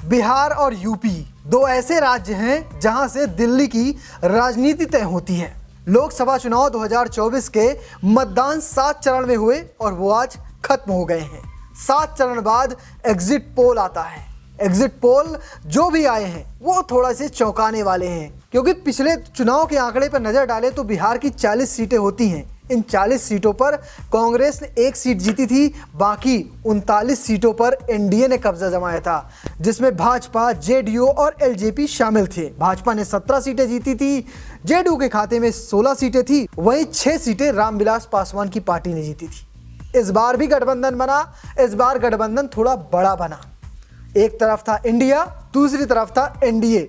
बिहार और यूपी दो ऐसे राज्य हैं जहां से दिल्ली की राजनीति तय होती है। लोकसभा चुनाव 2024 के मतदान 7 चरण में हुए और वो आज खत्म हो गए हैं। 7 चरण बाद एग्जिट पोल आता है। एग्जिट पोल जो भी आए हैं वो थोड़ा से चौंकाने वाले हैं, क्योंकि पिछले चुनाव के आंकड़े पर नजर डालें तो बिहार की 40 सीटें होती हैं। इन 40 सीटों पर कांग्रेस ने 1 सीट जीती थी, बाकी 39 सीटों पर एनडीए ने कब्जा जमाया था, जिसमें भाजपा, जेडीयू और एलजेपी शामिल थे। भाजपा ने 17 सीटें जीती थी, जेडीयू के खाते में 16 सीटें थी, वहीं 6 सीटें रामविलास पासवान की पार्टी ने जीती थी। इस बार भी गठबंधन बना। इस बार गठबंधन थोड़ा बड़ा बना। एक तरफ था इंडिया, दूसरी तरफ था एनडीए।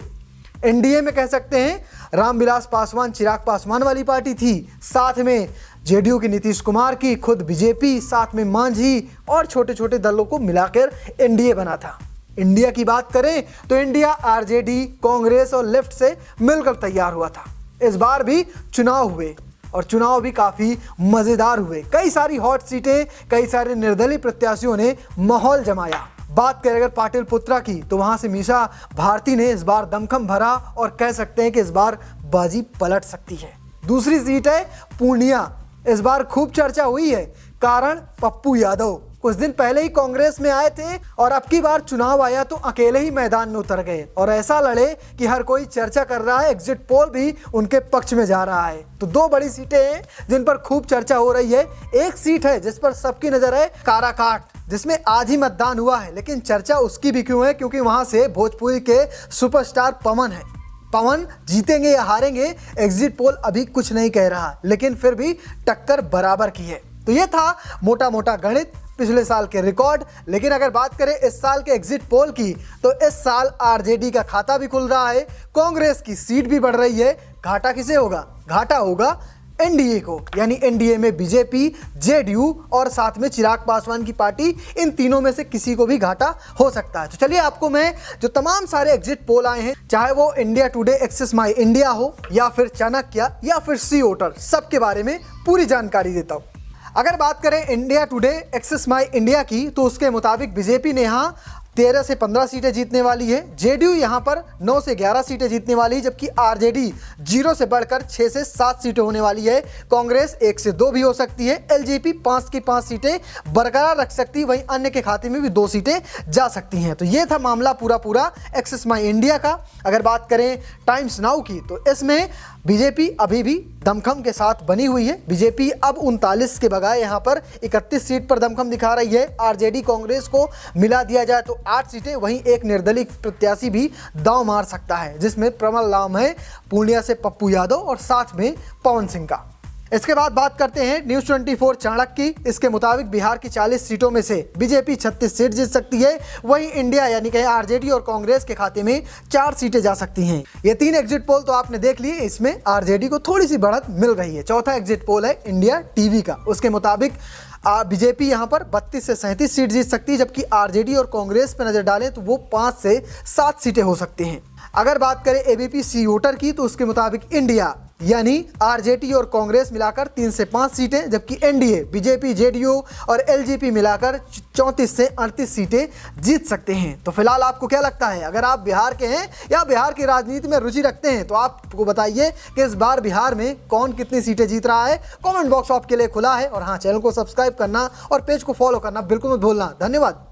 एनडीए में कह सकते हैं रामविलास पासवान, चिराग पासवान वाली पार्टी थी, साथ में जेडीयू की नीतीश कुमार की, खुद बीजेपी, साथ में मांझी और छोटे छोटे दलों को मिलाकर एनडीए बना था। इंडिया की बात करें तो इंडिया आरजेडी, कांग्रेस और लेफ्ट से मिलकर तैयार हुआ था। इस बार भी चुनाव हुए और चुनाव भी काफ़ी मज़ेदार हुए। कई सारी हॉट सीटें, कई सारे निर्दलीय प्रत्याशियों ने माहौल जमाया। बात करें अगर पाटिल पुत्रा की तो वहां से मीसा भारती ने इस बार दमखम भरा और कह सकते हैं कि इस बार बाजी पलट सकती है। दूसरी सीट है पूर्णिया। इस बार खूब चर्चा हुई है, कारण पप्पू यादव कुछ दिन पहले ही कांग्रेस में आए थे और अब की बार चुनाव आया तो अकेले ही मैदान में उतर गए और ऐसा लड़े कि हर कोई चर्चा कर रहा है, एग्जिट पोल भी उनके पक्ष में जा रहा है। तो 2 बड़ी सीटें हैं जिन पर खूब चर्चा हो रही है। एक सीट है जिस पर सबकी नजर है, काराकाट, जिसमें आज ही मतदान हुआ है, लेकिन चर्चा उसकी भी क्यों है, क्योंकि वहां से भोजपुरी के सुपरस्टार पवन है। पवन जीतेंगे या हारेंगे एग्जिट पोल अभी कुछ नहीं कह रहा, लेकिन फिर भी टक्कर बराबर की है। तो ये था मोटा मोटा गणित, पिछले साल के रिकॉर्ड। लेकिन अगर बात करें इस साल के एग्जिट पोल की तो इस साल आरजेडी का खाता भी खुल रहा है, कांग्रेस की सीट भी बढ़ रही है। घाटा किसे होगा? घाटा होगा एनडीए को, यानी एनडीए में बीजेपी, जेडीयू और साथ में चिराग पासवान की पार्टी, इन तीनों में से किसी को भी घाटा हो सकता है। तो चलिए आपको मैं जो तमाम सारे एग्जिट पोल आए हैं, चाहे वो इंडिया टुडे, एक्सिस माई इंडिया हो या फिर चाणक्य या फिर सी वोटर, सबके बारे में पूरी जानकारी देता हूँ। अगर बात करें इंडिया टुडे, एक्सिस माई इंडिया की, तो उसके मुताबिक बीजेपी ने यहाँ 13 से 15 सीटें जीतने वाली है, जेडीयू यहाँ पर 9 से 11 सीटें जीतने वाली है, जबकि आरजेडी 0 से बढ़कर 6 से 7 सीटें होने वाली है। कांग्रेस 1 से 2 भी हो सकती है, एलजेपी 5 की 5 सीटें बरकरार रख सकती है, वहीं अन्य के खाते में भी 2 सीटें जा सकती हैं। तो ये था मामला पूरा एक्सिस माई इंडिया का। अगर बात करें टाइम्स नाउ की तो इसमें बीजेपी अभी भी दमखम के साथ बनी हुई है। बीजेपी अब 39 के बजाय यहाँ पर 31 सीट पर दमखम दिखा रही है। आरजेडी, कांग्रेस को मिला दिया जाए तो 8 सीटें, वहीं एक निर्दलीय प्रत्याशी भी दांव मार सकता है, जिसमें प्रबल नाम है पूर्णिया से पप्पू यादव और साथ में पवन सिंह का। इसके बाद बात करते हैं न्यूज़ 24 चाणक्य की। इसके मुताबिक बिहार की 40 सीटों में से बीजेपी 36 सीट जीत सकती है, वहीं इंडिया यानी कि आरजेडी और कांग्रेस के खाते में 4 सीटें जा सकती हैं। ये 3 एग्जिट पोल तो आपने देख लिए, इसमें आरजेडी को थोड़ी सी बढ़त मिल रही है। चौथा एग्जिट पोल है इंडिया टीवी का। उसके मुताबिक बीजेपी यहाँ पर 32 से 37 सीट जीत सकती है, जबकि आरजेडी और कांग्रेस पर नजर डालें तो वो 5 से 7 सीटें हो सकती हैं। अगर बात करें एबीपी सी वोटर की तो उसके मुताबिक इंडिया यानी आरजेडी और कांग्रेस मिलाकर 3 से 5 सीटें, जबकि एनडीए, बीजेपी, जेडीयू और एलजेपी मिलाकर 34 से 38 सीटें जीत सकते हैं। तो फिलहाल आपको क्या लगता है? अगर आप बिहार के हैं या बिहार की राजनीति में रुचि रखते हैं तो आपको बताइए कि इस बार बिहार में कौन कितनी सीटें जीत रहा है। कमेंट बॉक्स आपके लिए खुला है और हाँ, चैनल को सब्सक्राइब करना और पेज को फॉलो करना बिल्कुल मत भूलना। धन्यवाद।